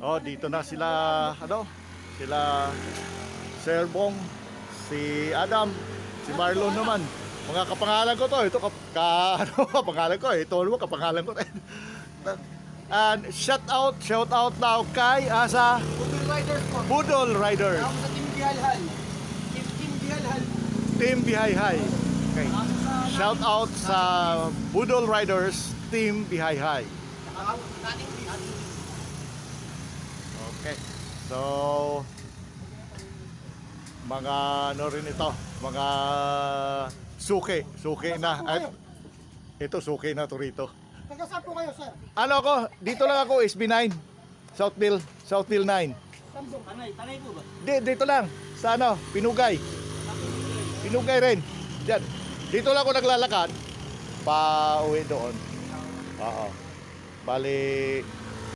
Oh, dito na sila, sila Sir Bong, si Adam, si Marlon naman. Mga kapangalan ko to, ito kapangalan ko, ito naman kapangalan ko. And shout out daw kay sa Budol Riders po. Budol Rider, Ako sa Team Bihalhal. Team Bihalhal. Team Bihayhay. Okay. Shout out sa Budol Riders, Team Bihayhay. Dating Bihal. Okay. So mga ano rin ito, mga suki na. At ito suki na to rito. Taga saan po kayo, sir? Ano ako? Dito lang ako, SB9. Southville 9. Sambong. Tanay po ba? Dito lang. Sa ano? Pinugay. Pinugay rin. Diyan. Dito lang ako naglalakad. Pa uwi doon. Oo. Bali,